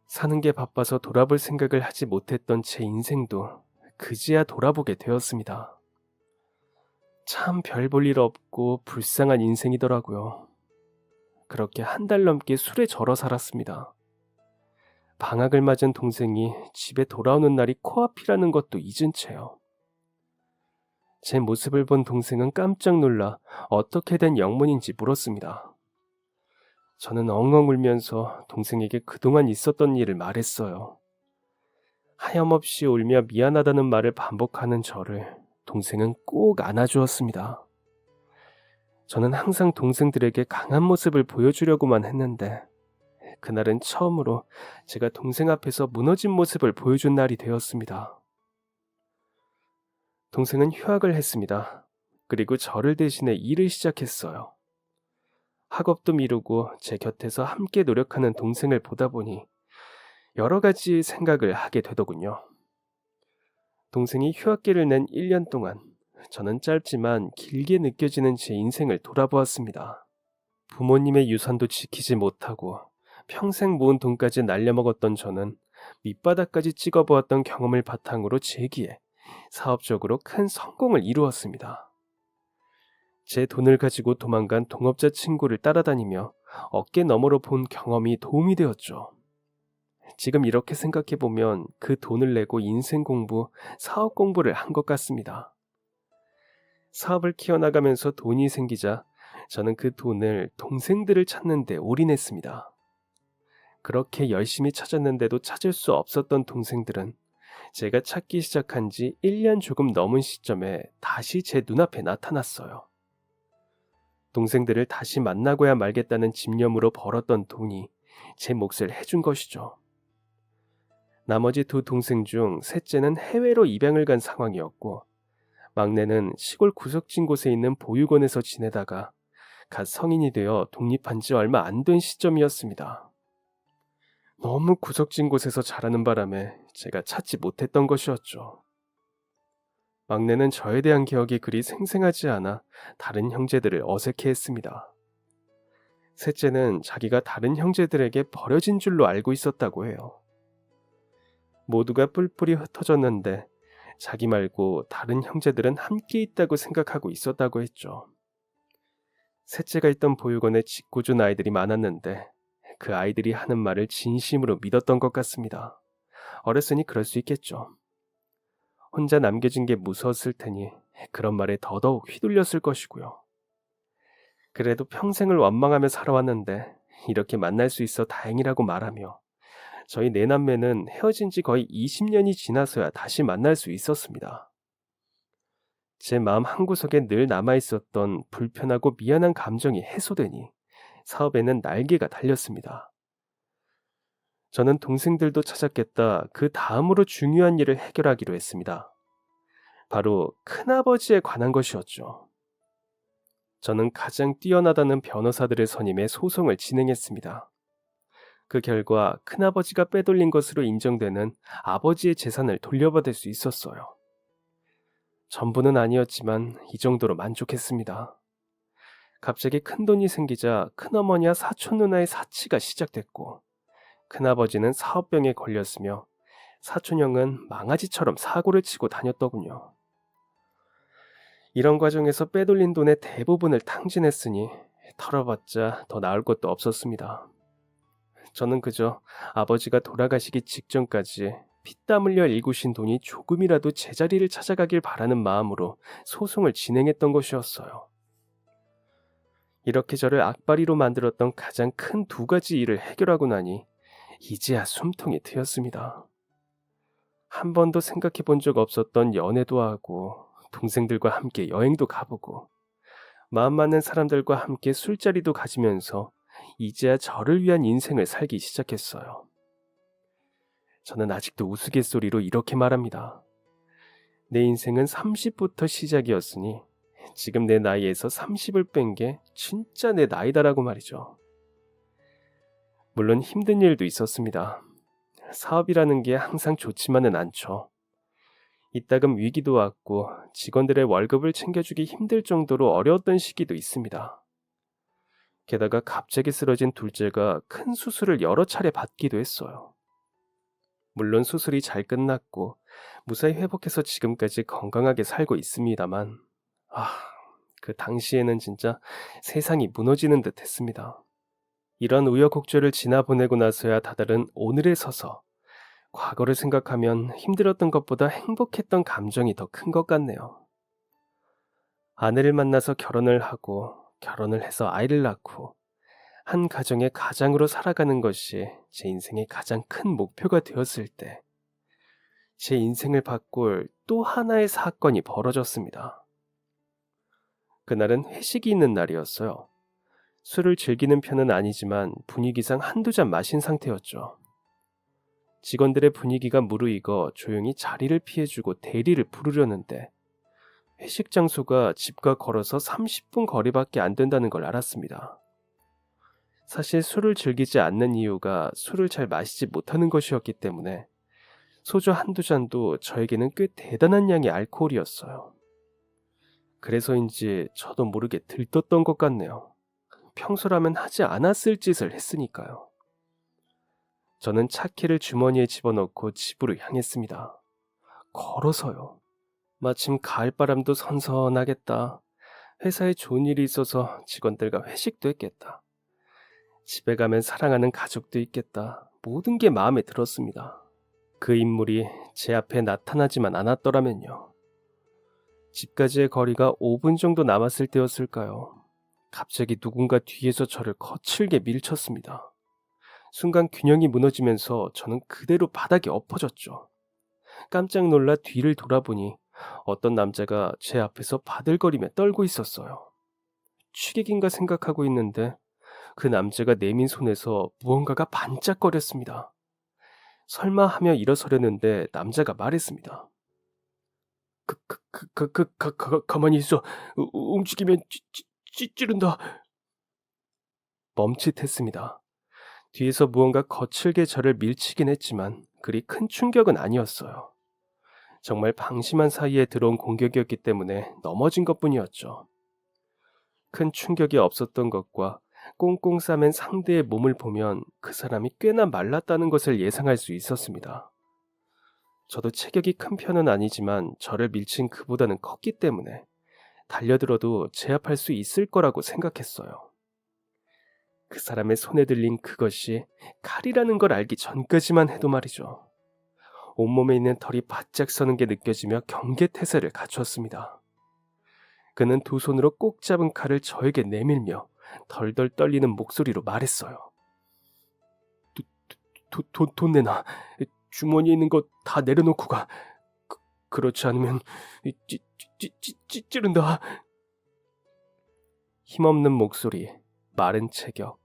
사는 게 바빠서 돌아볼 생각을 하지 못했던 제 인생도 그제야 돌아보게 되었습니다. 참 별 볼 일 없고 불쌍한 인생이더라고요. 그렇게 한 달 넘게 술에 절어 살았습니다. 방학을 맞은 동생이 집에 돌아오는 날이 코앞이라는 것도 잊은 채요. 제 모습을 본 동생은 깜짝 놀라 어떻게 된 영문인지 물었습니다. 저는 엉엉 울면서 동생에게 그동안 있었던 일을 말했어요. 하염없이 울며 미안하다는 말을 반복하는 저를 동생은 꼭 안아주었습니다. 저는 항상 동생들에게 강한 모습을 보여주려고만 했는데 그날은 처음으로 제가 동생 앞에서 무너진 모습을 보여준 날이 되었습니다. 동생은 휴학을 했습니다. 그리고 저를 대신해 일을 시작했어요. 학업도 미루고 제 곁에서 함께 노력하는 동생을 보다 보니 여러 가지 생각을 하게 되더군요. 동생이 휴학기를 낸 1년 동안 저는 짧지만 길게 느껴지는 제 인생을 돌아보았습니다. 부모님의 유산도 지키지 못하고 평생 모은 돈까지 날려먹었던 저는 밑바닥까지 찍어보았던 경험을 바탕으로 재기에 사업적으로 큰 성공을 이루었습니다. 제 돈을 가지고 도망간 동업자 친구를 따라다니며 어깨 너머로 본 경험이 도움이 되었죠. 지금 이렇게 생각해보면 그 돈을 내고 인생 공부, 사업 공부를 한 것 같습니다. 사업을 키워나가면서 돈이 생기자 저는 그 돈을 동생들을 찾는 데 올인했습니다. 그렇게 열심히 찾았는데도 찾을 수 없었던 동생들은 제가 찾기 시작한 지 1년 조금 넘은 시점에 다시 제 눈앞에 나타났어요. 동생들을 다시 만나고야 말겠다는 집념으로 벌었던 돈이 제 몫을 해준 것이죠. 나머지 두 동생 중 셋째는 해외로 입양을 간 상황이었고, 막내는 시골 구석진 곳에 있는 보육원에서 지내다가 갓 성인이 되어 독립한 지 얼마 안 된 시점이었습니다. 너무 구석진 곳에서 자라는 바람에 제가 찾지 못했던 것이었죠. 막내는 저에 대한 기억이 그리 생생하지 않아 다른 형제들을 어색해했습니다. 셋째는 자기가 다른 형제들에게 버려진 줄로 알고 있었다고 해요. 모두가 뿔뿔이 흩어졌는데 자기 말고 다른 형제들은 함께 있다고 생각하고 있었다고 했죠. 셋째가 있던 보육원에 짓궂은 아이들이 많았는데 그 아이들이 하는 말을 진심으로 믿었던 것 같습니다. 어렸으니 그럴 수 있겠죠. 혼자 남겨진 게 무서웠을 테니 그런 말에 더더욱 휘둘렸을 것이고요. 그래도 평생을 원망하며 살아왔는데 이렇게 만날 수 있어 다행이라고 말하며 저희 내남매는 헤어진 지 거의 20년이 지나서야 다시 만날 수 있었습니다. 제 마음 한구석에 늘 남아있었던 불편하고 미안한 감정이 해소되니 사업에는 날개가 달렸습니다. 저는 동생들도 찾았겠다 그 다음으로 중요한 일을 해결하기로 했습니다. 바로 큰아버지에 관한 것이었죠. 저는 가장 뛰어나다는 변호사들을 선임해 소송을 진행했습니다. 그 결과 큰아버지가 빼돌린 것으로 인정되는 아버지의 재산을 돌려받을 수 있었어요. 전부는 아니었지만 이 정도로 만족했습니다. 갑자기 큰돈이 생기자 큰어머니와 사촌 누나의 사치가 시작됐고 큰아버지는 사업병에 걸렸으며 사촌형은 망아지처럼 사고를 치고 다녔더군요. 이런 과정에서 빼돌린 돈의 대부분을 탕진했으니 털어봤자 더 나을 것도 없었습니다. 저는 그저 아버지가 돌아가시기 직전까지 피땀 흘려 일구신 돈이 조금이라도 제자리를 찾아가길 바라는 마음으로 소송을 진행했던 것이었어요. 이렇게 저를 악바리로 만들었던 가장 큰 두 가지 일을 해결하고 나니 이제야 숨통이 트였습니다. 한 번도 생각해 본 적 없었던 연애도 하고 동생들과 함께 여행도 가보고 마음 맞는 사람들과 함께 술자리도 가지면서 이제야 저를 위한 인생을 살기 시작했어요. 저는 아직도 우스갯소리로 이렇게 말합니다. 내 인생은 30부터 시작이었으니 지금 내 나이에서 30을 뺀 게 진짜 내 나이다라고 말이죠. 물론 힘든 일도 있었습니다. 사업이라는 게 항상 좋지만은 않죠. 이따금 위기도 왔고 직원들의 월급을 챙겨주기 힘들 정도로 어려웠던 시기도 있습니다. 게다가 갑자기 쓰러진 둘째가 큰 수술을 여러 차례 받기도 했어요. 물론 수술이 잘 끝났고 무사히 회복해서 지금까지 건강하게 살고 있습니다만 그 당시에는 진짜 세상이 무너지는 듯 했습니다. 이런 우여곡절을 지나보내고 나서야 다다른 오늘에 서서 과거를 생각하면 힘들었던 것보다 행복했던 감정이 더 큰 것 같네요. 아내를 만나서 결혼을 하고 결혼을 해서 아이를 낳고 한 가정의 가장으로 살아가는 것이 제 인생의 가장 큰 목표가 되었을 때 제 인생을 바꿀 또 하나의 사건이 벌어졌습니다. 그날은 회식이 있는 날이었어요. 술을 즐기는 편은 아니지만 분위기상 한두 잔 마신 상태였죠. 직원들의 분위기가 무르익어 조용히 자리를 피해주고 대리를 부르려는데 회식 장소가 집과 걸어서 30분 거리밖에 안 된다는 걸 알았습니다. 사실 술을 즐기지 않는 이유가 술을 잘 마시지 못하는 것이었기 때문에 소주 한두 잔도 저에게는 꽤 대단한 양의 알코올이었어요. 그래서인지 저도 모르게 들떴던 것 같네요. 평소라면 하지 않았을 짓을 했으니까요. 저는 차키를 주머니에 집어넣고 집으로 향했습니다. 걸어서요. 마침 가을바람도 선선하겠다. 회사에 좋은 일이 있어서 직원들과 회식도 했겠다. 집에 가면 사랑하는 가족도 있겠다. 모든 게 마음에 들었습니다. 그 인물이 제 앞에 나타나지만 않았더라면요. 집까지의 거리가 5분 정도 남았을 때였을까요? 갑자기 누군가 뒤에서 저를 거칠게 밀쳤습니다. 순간 균형이 무너지면서 저는 그대로 바닥에 엎어졌죠. 깜짝 놀라 뒤를 돌아보니 어떤 남자가 제 앞에서 바들거리며 떨고 있었어요. 취객인가 생각하고 있는데 그 남자가 내민 손에서 무언가가 반짝거렸습니다. 설마 하며 일어서려는데 남자가 말했습니다. 가만히 있어. 움직이면 찌른다. 멈칫했습니다. 뒤에서 무언가 거칠게 저를 밀치긴 했지만 그리 큰 충격은 아니었어요. 정말 방심한 사이에 들어온 공격이었기 때문에 넘어진 것뿐이었죠. 큰 충격이 없었던 것과 꽁꽁 싸맨 상대의 몸을 보면 그 사람이 꽤나 말랐다는 것을 예상할 수 있었습니다. 저도 체격이 큰 편은 아니지만 저를 밀친 그보다는 컸기 때문에 달려들어도 제압할 수 있을 거라고 생각했어요. 그 사람의 손에 들린 그것이 칼이라는 걸 알기 전까지만 해도 말이죠. 온몸에 있는 털이 바짝 서는 게 느껴지며 경계태세를 갖추었습니다. 그는 두 손으로 꼭 잡은 칼을 저에게 내밀며 덜덜 떨리는 목소리로 말했어요. 돈 내놔. 주머니에 있는 거 다 내려놓고 가. 그렇지 않으면 찌른다. 힘없는 목소리, 마른 체격,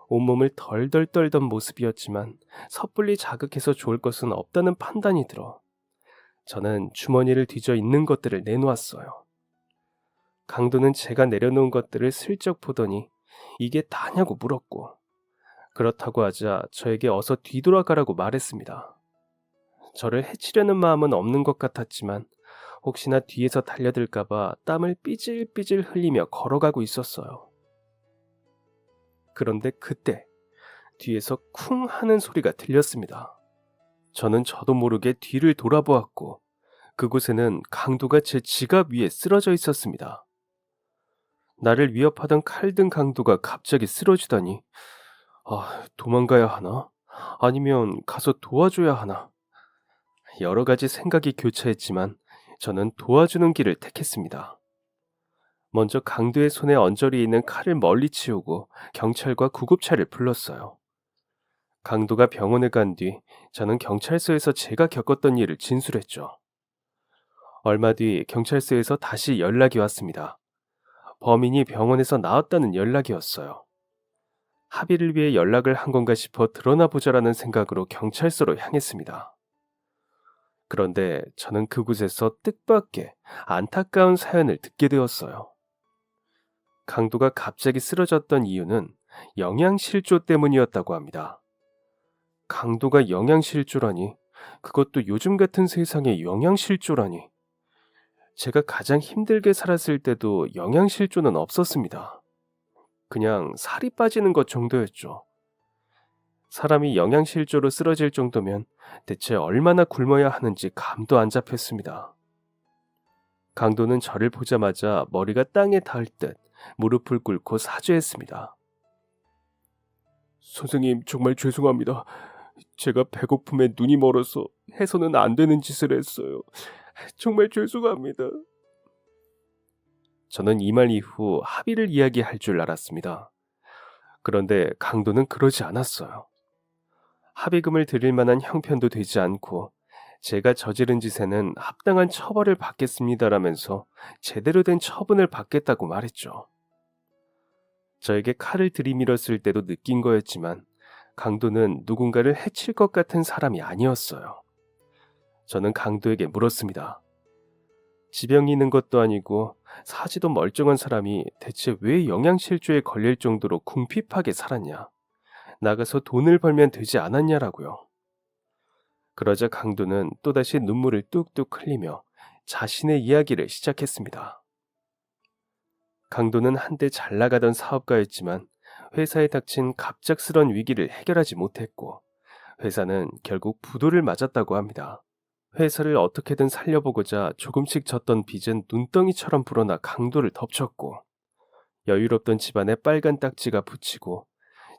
온몸을 덜덜 떨던 모습이었지만 섣불리 자극해서 좋을 것은 없다는 판단이 들어 저는 주머니를 뒤져 있는 것들을 내놓았어요. 강도는 제가 내려놓은 것들을 슬쩍 보더니 이게 다냐고 물었고 그렇다고 하자 저에게 어서 뒤돌아가라고 말했습니다. 저를 해치려는 마음은 없는 것 같았지만 혹시나 뒤에서 달려들까봐 땀을 삐질삐질 흘리며 걸어가고 있었어요. 그런데 그때 뒤에서 쿵 하는 소리가 들렸습니다. 저는 저도 모르게 뒤를 돌아보았고 그곳에는 강도가 제 지갑 위에 쓰러져 있었습니다. 나를 위협하던 칼든 강도가 갑자기 쓰러지다니 도망가야 하나? 아니면 가서 도와줘야 하나? 여러 가지 생각이 교차했지만 저는 도와주는 길을 택했습니다. 먼저 강도의 손에 언저리에 있는 칼을 멀리 치우고 경찰과 구급차를 불렀어요. 강도가 병원에 간 뒤 저는 경찰서에서 제가 겪었던 일을 진술했죠. 얼마 뒤 경찰서에서 다시 연락이 왔습니다. 범인이 병원에서 나왔다는 연락이었어요. 합의를 위해 연락을 한 건가 싶어 드러나 보자라는 생각으로 경찰서로 향했습니다. 그런데 저는 그곳에서 뜻밖의 안타까운 사연을 듣게 되었어요. 강도가 갑자기 쓰러졌던 이유는 영양실조 때문이었다고 합니다. 강도가 영양실조라니, 그것도 요즘 같은 세상에 영양실조라니. 제가 가장 힘들게 살았을 때도 영양실조는 없었습니다. 그냥 살이 빠지는 것 정도였죠. 사람이 영양실조로 쓰러질 정도면 대체 얼마나 굶어야 하는지 감도 안 잡혔습니다. 강도는 저를 보자마자 머리가 땅에 닿을 듯 무릎을 꿇고 사죄했습니다. 선생님, 정말 죄송합니다. 제가 배고픔에 눈이 멀어서 해서는 안 되는 짓을 했어요. 정말 죄송합니다. 저는 이 말 이후 합의를 이야기할 줄 알았습니다. 그런데 강도는 그러지 않았어요. 합의금을 드릴 만한 형편도 되지 않고 제가 저지른 짓에는 합당한 처벌을 받겠습니다라면서 제대로 된 처분을 받겠다고 말했죠. 저에게 칼을 들이밀었을 때도 느낀 거였지만 강도는 누군가를 해칠 것 같은 사람이 아니었어요. 저는 강도에게 물었습니다. 지병이 있는 것도 아니고 사지도 멀쩡한 사람이 대체 왜 영양실조에 걸릴 정도로 궁핍하게 살았냐. 나가서 돈을 벌면 되지 않았냐라고요. 그러자 강도는 또다시 눈물을 뚝뚝 흘리며 자신의 이야기를 시작했습니다. 강도는 한때 잘 나가던 사업가였지만 회사에 닥친 갑작스런 위기를 해결하지 못했고 회사는 결국 부도를 맞았다고 합니다. 회사를 어떻게든 살려보고자 조금씩 졌던 빚은 눈덩이처럼 불어나 강도를 덮쳤고 여유롭던 집안에 빨간 딱지가 붙이고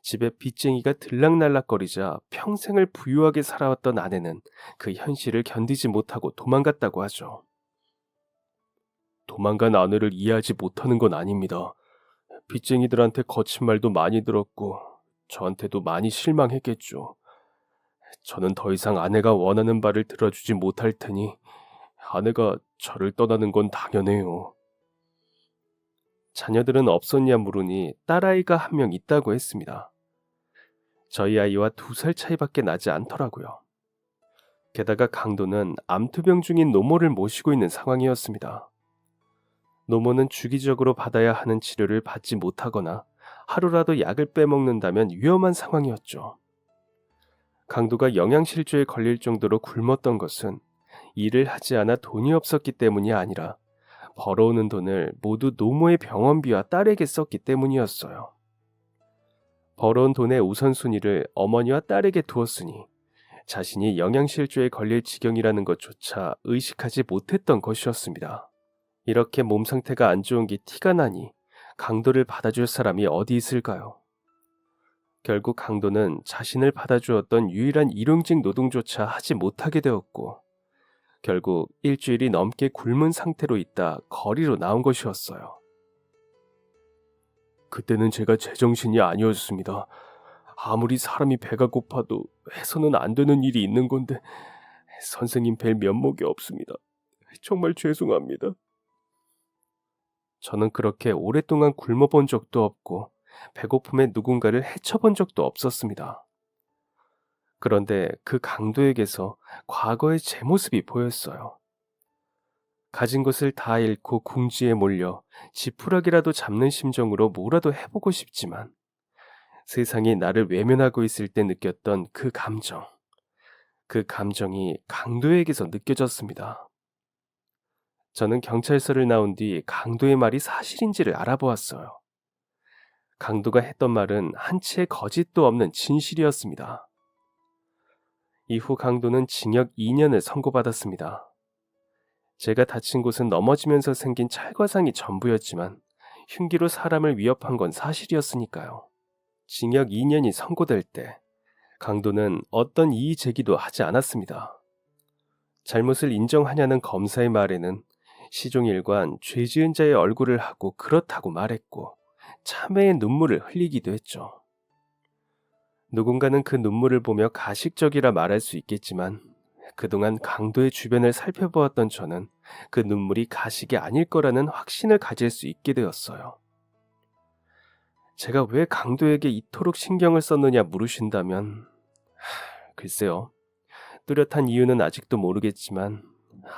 집에 빚쟁이가 들락날락거리자 평생을 부유하게 살아왔던 아내는 그 현실을 견디지 못하고 도망갔다고 하죠. 도망간 아내를 이해하지 못하는 건 아닙니다. 빚쟁이들한테 거친 말도 많이 들었고 저한테도 많이 실망했겠죠. 저는 더 이상 아내가 원하는 바를 들어주지 못할 테니 아내가 저를 떠나는 건 당연해요. 자녀들은 없었냐 물으니 딸아이가 한 명 있다고 했습니다. 저희 아이와 2살 차이밖에 나지 않더라고요. 게다가 강도는 암투병 중인 노모를 모시고 있는 상황이었습니다. 노모는 주기적으로 받아야 하는 치료를 받지 못하거나 하루라도 약을 빼먹는다면 위험한 상황이었죠. 강도가 영양실조에 걸릴 정도로 굶었던 것은 일을 하지 않아 돈이 없었기 때문이 아니라 벌어오는 돈을 모두 노모의 병원비와 딸에게 썼기 때문이었어요. 벌어온 돈의 우선순위를 어머니와 딸에게 두었으니 자신이 영양실조에 걸릴 지경이라는 것조차 의식하지 못했던 것이었습니다. 이렇게 몸 상태가 안 좋은 게 티가 나니 강도를 받아줄 사람이 어디 있을까요? 결국 강도는 자신을 받아주었던 유일한 일용직 노동조차 하지 못하게 되었고 결국 일주일이 넘게 굶은 상태로 있다 거리로 나온 것이었어요. 그때는 제가 제정신이 아니었습니다. 아무리 사람이 배가 고파도 해서는 안 되는 일이 있는 건데 선생님 뵐 면목이 없습니다. 정말 죄송합니다. 저는 그렇게 오랫동안 굶어본 적도 없고 배고픔에 누군가를 해쳐본 적도 없었습니다. 그런데 그 강도에게서 과거의 제 모습이 보였어요. 가진 것을 다 잃고 궁지에 몰려 지푸라기라도 잡는 심정으로 뭐라도 해보고 싶지만 세상이 나를 외면하고 있을 때 느꼈던 그 감정이 강도에게서 느껴졌습니다. 저는 경찰서를 나온 뒤 강도의 말이 사실인지를 알아보았어요. 강도가 했던 말은 한치의 거짓도 없는 진실이었습니다. 이후 강도는 징역 2년을 선고받았습니다. 제가 다친 곳은 넘어지면서 생긴 찰과상이 전부였지만 흉기로 사람을 위협한 건 사실이었으니까요. 징역 2년이 선고될 때 강도는 어떤 이의 제기도 하지 않았습니다. 잘못을 인정하냐는 검사의 말에는 시종일관 죄 지은 자의 얼굴을 하고 그렇다고 말했고 참회의 눈물을 흘리기도 했죠. 누군가는 그 눈물을 보며 가식적이라 말할 수 있겠지만 그동안 강도의 주변을 살펴보았던 저는 그 눈물이 가식이 아닐 거라는 확신을 가질 수 있게 되었어요. 제가 왜 강도에게 이토록 신경을 썼느냐 물으신다면 글쎄요. 뚜렷한 이유는 아직도 모르겠지만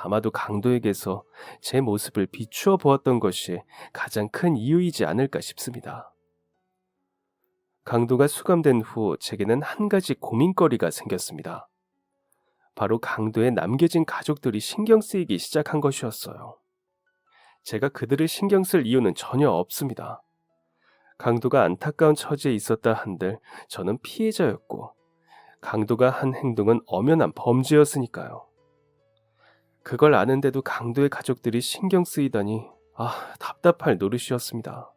아마도 강도에게서 제 모습을 비추어 보았던 것이 가장 큰 이유이지 않을까 싶습니다. 강도가 수감된 후 제게는 한 가지 고민거리가 생겼습니다. 바로 강도에 남겨진 가족들이 신경 쓰이기 시작한 것이었어요. 제가 그들을 신경 쓸 이유는 전혀 없습니다. 강도가 안타까운 처지에 있었다 한들 저는 피해자였고 강도가 한 행동은 엄연한 범죄였으니까요. 그걸 아는데도 강도의 가족들이 신경 쓰이다니 답답할 노릇이었습니다.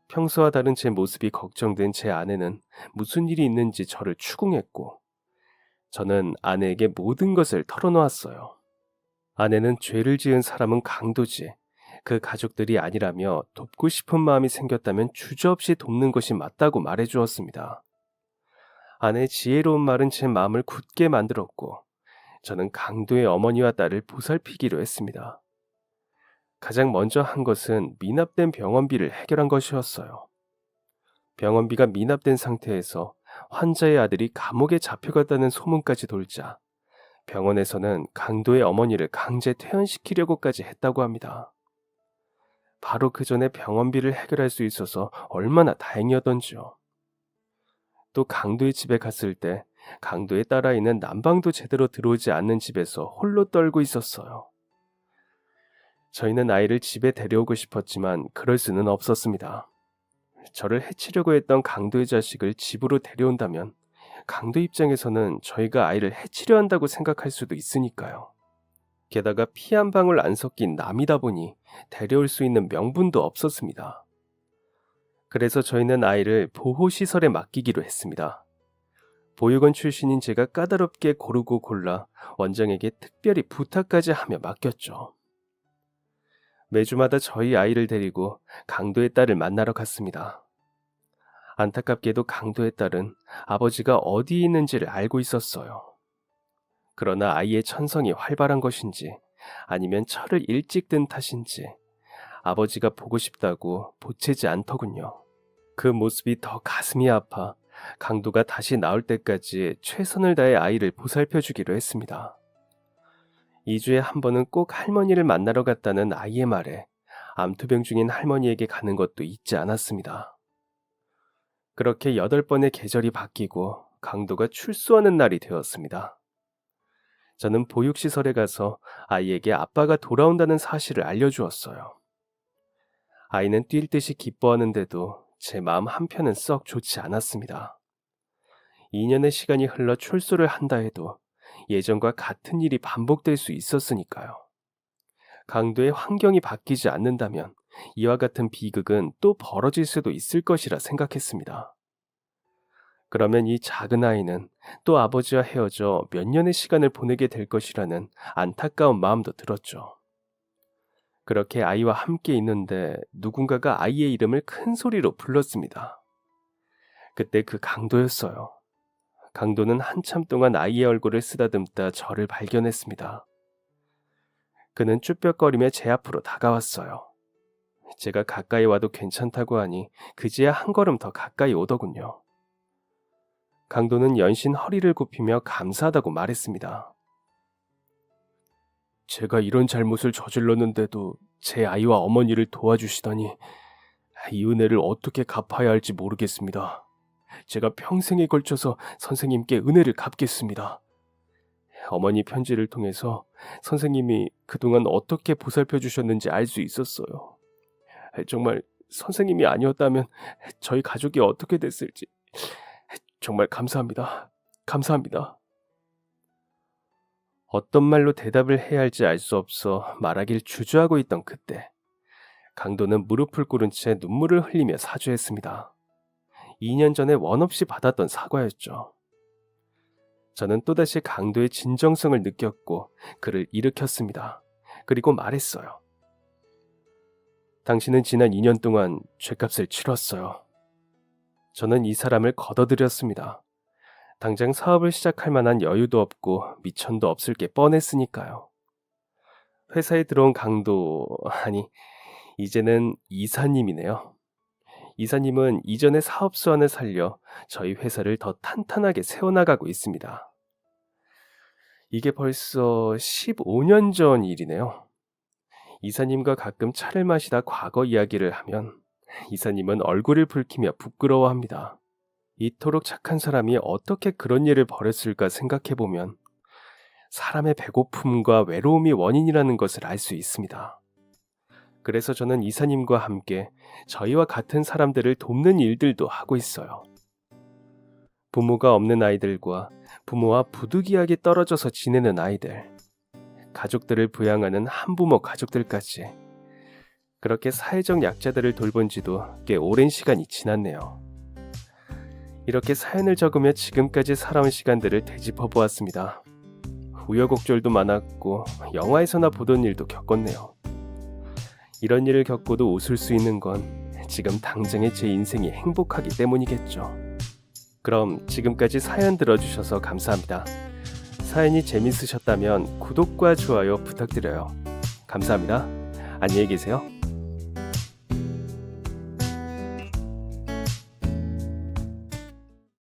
평소와 다른 제 모습이 걱정된 제 아내는 무슨 일이 있는지 저를 추궁했고 저는 아내에게 모든 것을 털어놓았어요. 아내는 죄를 지은 사람은 강도지 그 가족들이 아니라며 돕고 싶은 마음이 생겼다면 주저없이 돕는 것이 맞다고 말해주었습니다. 아내의 지혜로운 말은 제 마음을 굳게 만들었고 저는 강도의 어머니와 딸을 보살피기로 했습니다. 가장 먼저 한 것은 미납된 병원비를 해결한 것이었어요. 병원비가 미납된 상태에서 환자의 아들이 감옥에 잡혀갔다는 소문까지 돌자 병원에서는 강도의 어머니를 강제 퇴원시키려고까지 했다고 합니다. 바로 그 전에 병원비를 해결할 수 있어서 얼마나 다행이었던지요. 또 강도의 집에 갔을 때 강도의 딸아이는 난방도 제대로 들어오지 않는 집에서 홀로 떨고 있었어요. 저희는 아이를 집에 데려오고 싶었지만 그럴 수는 없었습니다. 저를 해치려고 했던 강도의 자식을 집으로 데려온다면 강도 입장에서는 저희가 아이를 해치려 한다고 생각할 수도 있으니까요. 게다가 피 한 방울 안 섞인 남이다 보니 데려올 수 있는 명분도 없었습니다. 그래서 저희는 아이를 보호시설에 맡기기로 했습니다. 보육원 출신인 제가 까다롭게 고르고 골라 원장에게 특별히 부탁까지 하며 맡겼죠. 매주마다 저희 아이를 데리고 강도의 딸을 만나러 갔습니다. 안타깝게도 강도의 딸은 아버지가 어디에 있는지를 알고 있었어요. 그러나 아이의 천성이 활발한 것인지 아니면 철을 일찍 든 탓인지 아버지가 보고 싶다고 보채지 않더군요. 그 모습이 더 가슴이 아파 강도가 다시 나올 때까지 최선을 다해 아이를 보살펴주기로 했습니다. 2주에 한 번은 꼭 할머니를 만나러 갔다는 아이의 말에 암투병 중인 할머니에게 가는 것도 잊지 않았습니다. 그렇게 8번의 계절이 바뀌고 강도가 출소하는 날이 되었습니다. 저는 보육시설에 가서 아이에게 아빠가 돌아온다는 사실을 알려주었어요. 아이는 뛸 듯이 기뻐하는데도 제 마음 한편은 썩 좋지 않았습니다. 2년의 시간이 흘러 출소를 한다 해도 예전과 같은 일이 반복될 수 있었으니까요. 강도의 환경이 바뀌지 않는다면 이와 같은 비극은 또 벌어질 수도 있을 것이라 생각했습니다. 그러면 이 작은 아이는 또 아버지와 헤어져 몇 년의 시간을 보내게 될 것이라는 안타까운 마음도 들었죠. 그렇게 아이와 함께 있는데 누군가가 아이의 이름을 큰 소리로 불렀습니다. 그때 그 강도였어요. 강도는 한참 동안 아이의 얼굴을 쓰다듬다 저를 발견했습니다. 그는 쭈뼛거리며 제 앞으로 다가왔어요. 제가 가까이 와도 괜찮다고 하니 그제야 한 걸음 더 가까이 오더군요. 강도는 연신 허리를 굽히며 감사하다고 말했습니다. 제가 이런 잘못을 저질렀는데도 제 아이와 어머니를 도와주시다니 이 은혜를 어떻게 갚아야 할지 모르겠습니다. 제가 평생에 걸쳐서 선생님께 은혜를 갚겠습니다. 어머니 편지를 통해서 선생님이 그동안 어떻게 보살펴 주셨는지 알 수 있었어요. 정말 선생님이 아니었다면 저희 가족이 어떻게 됐을지 정말 감사합니다. 감사합니다. 어떤 말로 대답을 해야 할지 알 수 없어 말하길 주저하고 있던 그때 강도는 무릎을 꿇은 채 눈물을 흘리며 사죄했습니다. 2년 전에 원 없이 받았던 사과였죠. 저는 또다시 강도의 진정성을 느꼈고 그를 일으켰습니다. 그리고 말했어요. 당신은 지난 2년 동안 죗값을 치렀어요. 저는 이 사람을 걷어들였습니다. 당장 사업을 시작할 만한 여유도 없고 미천도 없을 게 뻔했으니까요. 회사에 들어온 강도, 아니 이제는 이사님이네요. 이사님은 이전의 사업 수완을 살려 저희 회사를 더 탄탄하게 세워나가고 있습니다. 이게 벌써 15년 전 일이네요. 이사님과 가끔 차를 마시다 과거 이야기를 하면 이사님은 얼굴을 붉히며 부끄러워합니다. 이토록 착한 사람이 어떻게 그런 일을 벌였을까 생각해보면 사람의 배고픔과 외로움이 원인이라는 것을 알 수 있습니다. 그래서 저는 이사님과 함께 저희와 같은 사람들을 돕는 일들도 하고 있어요. 부모가 없는 아이들과 부모와 부득이하게 떨어져서 지내는 아이들, 가족들을 부양하는 한부모 가족들까지 그렇게 사회적 약자들을 돌본 지도 꽤 오랜 시간이 지났네요. 이렇게 사연을 적으며 지금까지 살아온 시간들을 되짚어 보았습니다. 우여곡절도 많았고 영화에서나 보던 일도 겪었네요. 이런 일을 겪고도 웃을 수 있는 건 지금 당장의 제 인생이 행복하기 때문이겠죠. 그럼 지금까지 사연 들어주셔서 감사합니다. 사연이 재밌으셨다면 구독과 좋아요 부탁드려요. 감사합니다. 안녕히 계세요.